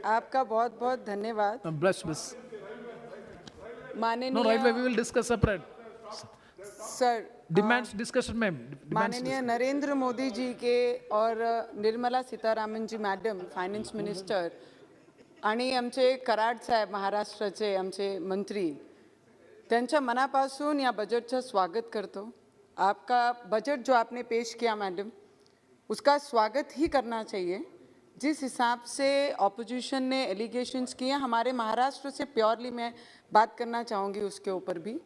आपका बहुत बहुत धन्यवाद Bless, miss. No, right away we माननीय will discuss separate. Sir Demands discussion, ma'am. Demands माननीय discussion. नरेंद्र मोदी जी के और निर्मला सीतारामन जी मॅडम फायनान्स मिनिस्टर आणि आमचे कराड साहेब महाराष्ट्राचे आमचे मंत्री त्यांच्या मनापासून या बजटचं स्वागत करतो. आपका बजट जो आपने पेश किया मैडम उसका स्वागत ही करना चाहिए. जिस हिसाब से ऑपोजिशन ने एलिगेशंस किए हमारे महाराष्ट्र से प्योरली मैं बात करना चाहूँगी उसके ऊपर भी.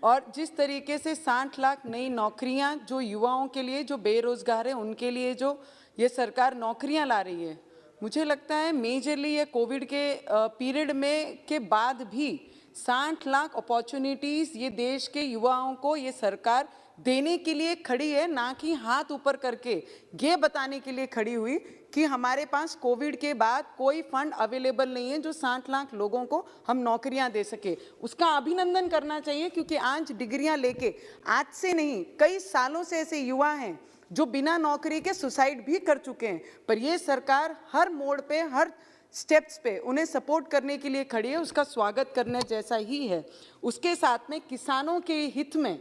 और जिस तरीके से 60 लाख नई नौकरियां जो युवाओं के लिए जो बेरोजगार हैं उनके लिए जो ये सरकार नौकरियां ला रही है, मुझे लगता है मेजरली ये कोविड के पीरियड में के बाद भी 60 लाख अपॉर्चुनिटीज़ ये देश के युवाओं को ये सरकार देने के लिए खड़ी है, ना कि हाथ ऊपर करके ये बताने के लिए खड़ी हुई कि हमारे पास कोविड के बाद कोई फंड अवेलेबल नहीं है जो 60 लाख लोगों को हम नौकरियां दे सके. उसका अभिनंदन करना चाहिए क्योंकि आज डिग्रियां लेके आज से नहीं कई सालों से ऐसे युवा हैं जो बिना नौकरी के सुसाइड भी कर चुके हैं. पर ये सरकार हर मोड़ पे हर स्टेप्स पे उन्हें सपोर्ट करने के लिए खड़ी है. उसका स्वागत करने जैसा ही है. उसके साथ में किसानों के हित में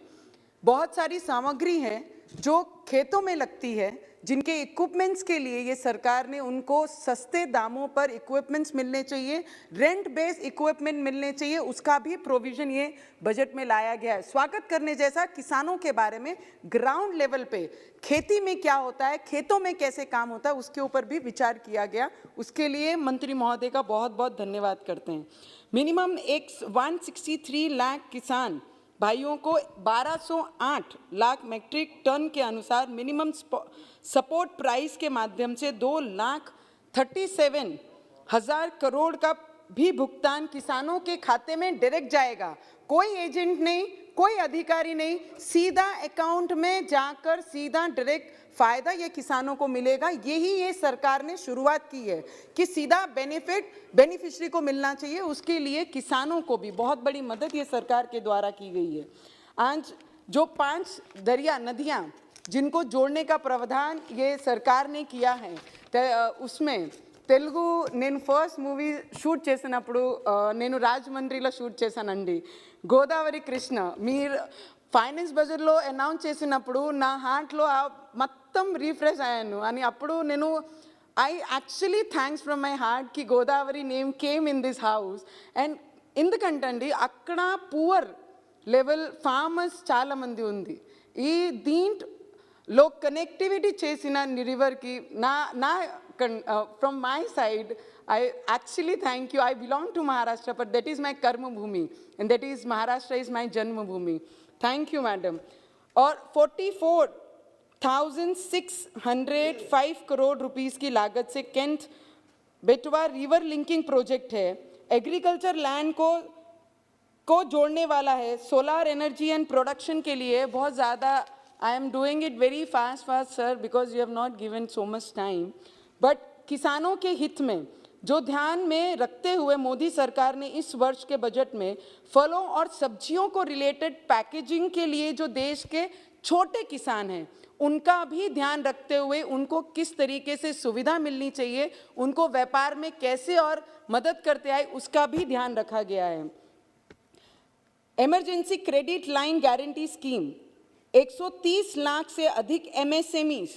बहुत सारी सामग्री है जो खेतों में लगती है, जिनके इक्विपमेंट्स के लिए ये सरकार ने उनको सस्ते दामों पर इक्विपमेंट्स मिलने चाहिए, रेंट बेस्ड इक्विपमेंट मिलने चाहिए, उसका भी प्रोविजन ये बजट में लाया गया है. स्वागत करने जैसा किसानों के बारे में ग्राउंड लेवल पे खेती में क्या होता है, खेतों में कैसे काम होता है, उसके ऊपर भी विचार किया गया. उसके लिए मंत्री महोदय का बहुत बहुत धन्यवाद करते हैं. मिनिमम 163 लाख किसान भाइयों को 1208 लाख मैट्रिक टन के अनुसार मिनिमम सपोर्ट प्राइस के माध्यम से 2,37,000 करोड़ का भी भुगतान किसानों के खाते में डायरेक्ट जाएगा. कोई एजेंट नहीं, कोई अधिकारी नहीं, सीधा अकाउंट में जाकर सीधा डायरेक्ट फायदा ये किसानों को मिलेगा. यही ये सरकार ने शुरुआत की है कि सीधा बेनिफिट बेनिफिशियरी को मिलना चाहिए. उसके लिए किसानों को भी बहुत बड़ी मदद ये सरकार के द्वारा की गई है. आज जो 5 दरिया नदियां जिनको जोड़ने का प्रावधान ये सरकार ने किया है, उसमें తెలుగు నేను ఫస్ట్ మూవీ షూట్ చేసినప్పుడు నేను రాజమండ్రిలో షూట్ చేశానండి. గోదావరి కృష్ణ మీరు ఫైనాన్స్ బడ్జెట్లో అనౌన్స్ చేసినప్పుడు నా హార్ట్లో మొత్తం రీఫ్రెష్ అయ్యాను. అని అప్పుడు నేను I actually thanks from my heart కి Godavari name came in this house. And ఎందుకంటండి అక్కడ పువర్ లెవెల్ ఫార్మర్స్ చాలామంది ఉంది. ఈ దీంట్లో కనెక్టివిటీ చేసిన రివర్కి నా from my side, I actually thank you. I belong to Maharashtra, but that is my karma bhumi, and that is Maharashtra is my janma bhumi. Thank you, madam. और 44,605 crore rupees की लागत से केंट बेटवा river linking project है. Agriculture land को जोड़ने वाला है. सोलर एनर्जी एंड प्रोडक्शन के लिए बहुत ज़्यादा I am doing it very fast sir because you have not given so much time. But किसानों के हित में जो ध्यान में रखते हुए मोदी सरकार ने इस वर्ष के बजट में फलों और सब्जियों को रिलेटेड पैकेजिंग के लिए जो देश के छोटे किसान हैं उनका भी ध्यान रखते हुए उनको किस तरीके से सुविधा मिलनी चाहिए, उनको व्यापार में कैसे और मदद करते आए, उसका भी ध्यान रखा गया है. Emergency credit line guarantee scheme 130 lakh से अधिक MSMEs,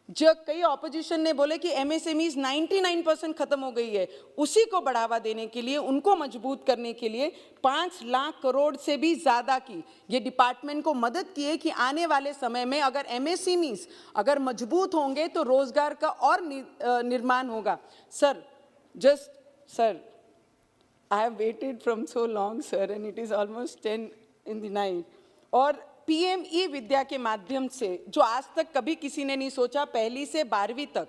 जो कई ऑपोजिशन ने बोले कि MSMEs 99% खत्म हो गई है, उसी को बढ़ावा देने के लिए उनको मजबूत करने के लिए 5 लाख करोड़ से भी ज़्यादा की ये डिपार्टमेंट को मदद की है कि आने वाले समय में अगर MSMEs अगर मजबूत होंगे तो रोजगार का और निर्माण होगा. Sir I have waited from so long sir and it is almost 10 in the night. और PME विद्या के माध्यम से जो आज तक कभी किसी ने नहीं सोचा, 1ली से 12वीं तक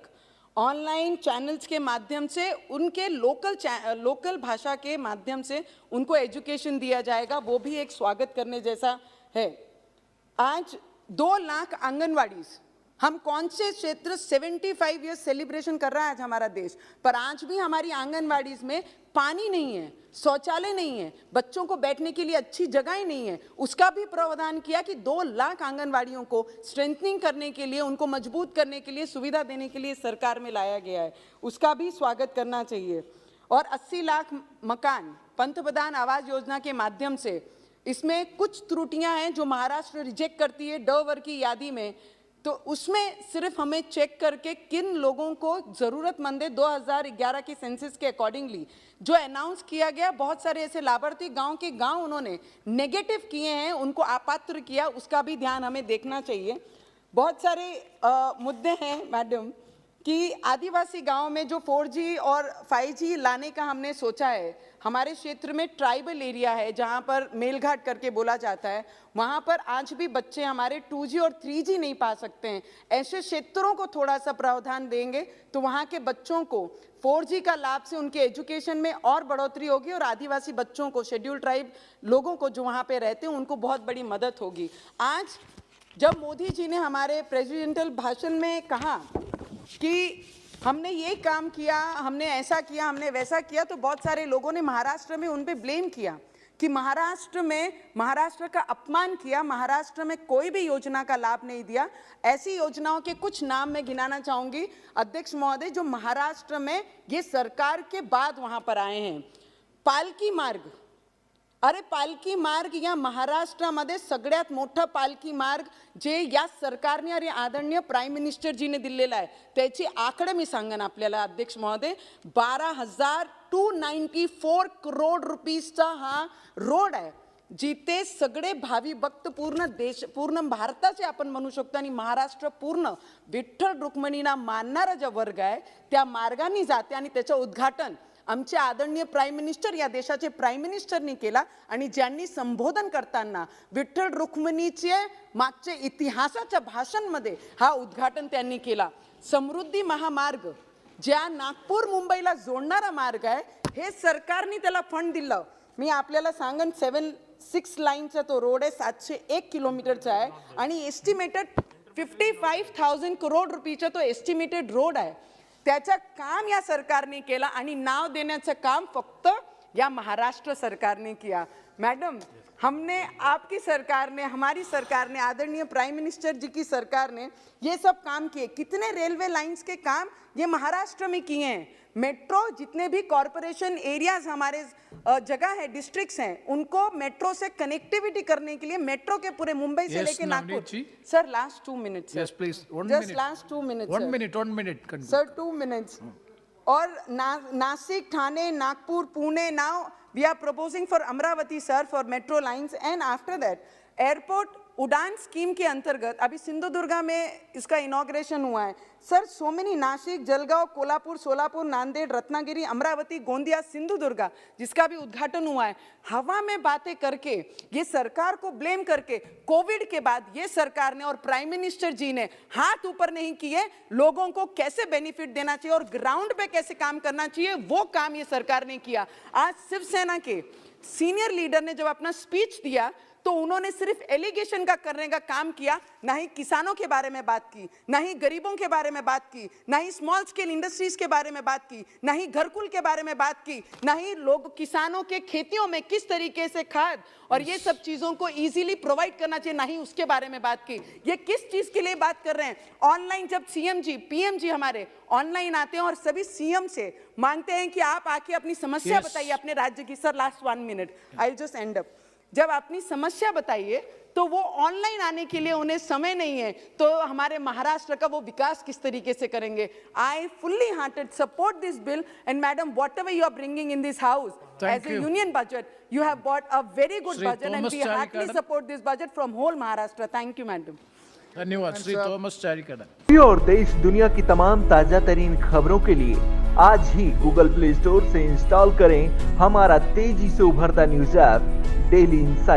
ऑनलाइन चैनल्स के माध्यम से उनके लोकल भाषा के माध्यम से उनको एजुकेशन दिया जाएगा. वो भी एक स्वागत करने जैसा है. आज 2 लाख आंगनवाड़ी, हम कौन से क्षेत्र 75 ईयर्स सेलिब्रेशन कर रहा है आज हमारा देश, पर आज भी हमारी आंगनवाड़ीज में पानी नहीं है, शौचालय नहीं है, बच्चों को बैठने के लिए अच्छी जगह नहीं है. उसका भी प्रावधान किया कि 2 लाख आंगनवाड़ियों को स्ट्रेंथनिंग करने के लिए, उनको मजबूत करने के लिए, सुविधा देने के लिए सरकार में लाया गया है. उसका भी स्वागत करना चाहिए. और 80 लाख मकान पंतप्रधान आवास योजना के माध्यम से, इसमें कुछ त्रुटियां हैं जो महाराष्ट्र रिजेक्ट करती है ड वर्ग की यादी में, तो उसमें सिर्फ हमें चेक करके किन लोगों को ज़रूरतमंद है 2011 की सेंसस के अकॉर्डिंगली जो अनाउंस किया गया, बहुत सारे ऐसे लाभार्थी गांव उन्होंने नेगेटिव किए हैं, उनको अपात्र किया, उसका भी ध्यान हमें देखना चाहिए। बहुत सारे मुद्दे हैं मैडम कि आदिवासी गांव में जो 4G और 5G लाने का हमने सोचा है, हमारे क्षेत्र में ट्राइबल एरिया है जहां पर मेलघाट करके बोला जाता है, वहां पर आज भी बच्चे हमारे 2G और 3G नहीं पा सकते हैं। ऐसे क्षेत्रों को थोड़ा सा प्रावधान देंगे तो वहां के बच्चों को 4G का लाभ से उनके एजुकेशन में और बढ़ोतरी होगी और आदिवासी बच्चों को, शेड्यूल ट्राइब लोगों को जो वहाँ पे रहते हैं उनको बहुत बड़ी मदद होगी। आज जब मोदी जी ने हमारे प्रेसिडेंशियल भाषण में कहा कि हमने ये काम किया, हमने ऐसा किया, हमने वैसा किया, तो बहुत सारे लोगों ने महाराष्ट्र में उन पे ब्लेम किया कि महाराष्ट्र का अपमान किया, महाराष्ट्र में कोई भी योजना का लाभ नहीं दिया। ऐसी योजनाओं के कुछ नाम मैं गिनाना चाहूंगी अध्यक्ष महोदय, जो महाराष्ट्र में ये सरकार के बाद वहां पर आए हैं। पालकी मार्ग, अरे पालकी मार्ग या महाराष्ट्रामध्ये सगळ्यात मोठा पालकी मार्ग जे या सरकारने आणि आदरणीय प्राईम मिनिस्टर जीने दिलेला आहे, त्याचे आकडे मी सांगेन आपल्याला अध्यक्ष महोदय, 12,294 करोड रुपीसचा हा रोड आहे, जिथे सगळे भावी भक्त पूर्ण भारताचे आपण म्हणू शकतो आणि महाराष्ट्र पूर्ण विठ्ठल रुक्मिणींना मानणारा जो वर्ग आहे त्या मार्गाने जाते आणि त्याचं उद्घाटन आमचे आदरणीय प्राईम मिनिस्टर, या देशाचे प्राईम मिनिस्टरनी केला आणि ज्यांनी संबोधन करताना विठ्ठल रुक्मिणीचे मागचे इतिहासाच्या भाषणमध्ये हा उद्घाटन त्यांनी केला। समृद्धी महामार्ग ज्या नागपूर मुंबईला जोडणारा मार्ग आहे, हे सरकारने त्याला फंड दिलं। मी आपल्याला सांगन 6 लाईनचा तो रोड आहे, 701 किलोमीटरचा आहे आणि एस्टिमेटेड 55,000 करोड रुपयाचा तो एस्टिमेटेड रोड आहे। त्याचं काम या सरकारने केलं आणि नाव देण्याचं काम फक्त या महाराष्ट्र सरकारने किया। मैडम, हमने आपकी सरकार ने, हमारी सरकार ने, आदरणीय प्राइम मिनिस्टर जी की सरकार ने ये सब काम किए। कितने रेलवे लाइंस के काम ये महाराष्ट्र में किए हैं। मेट्रो, जितने भी कॉरपोरेशन एरियाज हमारे जगह है, डिस्ट्रिक्ट्स हैं, उनको मेट्रो से कनेक्टिविटी करने के लिए मेट्रो के पूरे मुंबई से लेके Nagpur. Sir last 2 minutes. Yes, please. 1 Just minute. last 2 minutes. 1 sir. minute. 1 minute. Continue. Sir, 2 minutes. और Nashik, Thane, Nagpur, Pune, now we are proposing for Amravati sir for metro lines, and after that airport Udan scheme के अंतर्गत अभी सिंधुदुर्गा में इसका इनॉग्रेशन हुआ है। Sir, so many, Nashik, Jalgaon, Kolhapur, Solapur, Nanded, Ratnagiri, Amravati, Gondia, Sindhudurg, जिसका भी उद्घाटन हुआ है। हवा में बातें करके, ये सरकार को ब्लेम करके, कोविड के बाद ये सरकार ने और प्राइम मिनिस्टर जी ने हाथ ऊपर नहीं किए, लोगों को कैसे बेनिफिट देना चाहिए और ग्राउंड पे कैसे काम करना चाहिए, वो काम ये सरकार ने किया। आज शिवसेना के सीनियर लीडर ने जब अपना स्पीच दिया तो उन्होंने सिर्फ एलिगेशन का करने का काम किया, ना ही किसानों के बारे में बात की, ना ही गरीबों के बारे में बात की, ना ही स्मॉल स्केल इंडस्ट्रीज के बारे में बात की, ना ही घरकुल के बारे में बात की, ना ही लोग किसानों के खेतियों में किस तरीके से खाद और ये सब चीजों को इजीली प्रोवाइड करना चाहिए, ना ही उसके बारे में बात की। ये किस चीज के लिए बात कर रहे हैं? ऑनलाइन जब सीएम जी, पीएम जी हमारे ऑनलाइन आते हैं और सभी सीएम से मांगते हैं कि आप आके अपनी समस्या बताइए अपने राज्य की। Sir last 1 minute, I will just and up. जब अपनी समस्या बताइए तो वो ऑनलाइन आने के लिए उन्हें समय नहीं है, तो हमारे महाराष्ट्र का वो विकास किस तरीके से करेंगे? I fully hearted support this bill, and madam whatever you are bringing in this house as a union budget, you have brought a very good budget and we heartily support this budget from whole Maharashtra. Thank you, madam. धन्यवाद Shri Thomas चारिकाडा। और देश दुनिया की तमाम ताजा तरीन खबरों के लिए आज ही गूगल प्ले स्टोर से इंस्टॉल करें हमारा तेजी से उभरता न्यूज ऐप डेली इंसाइट।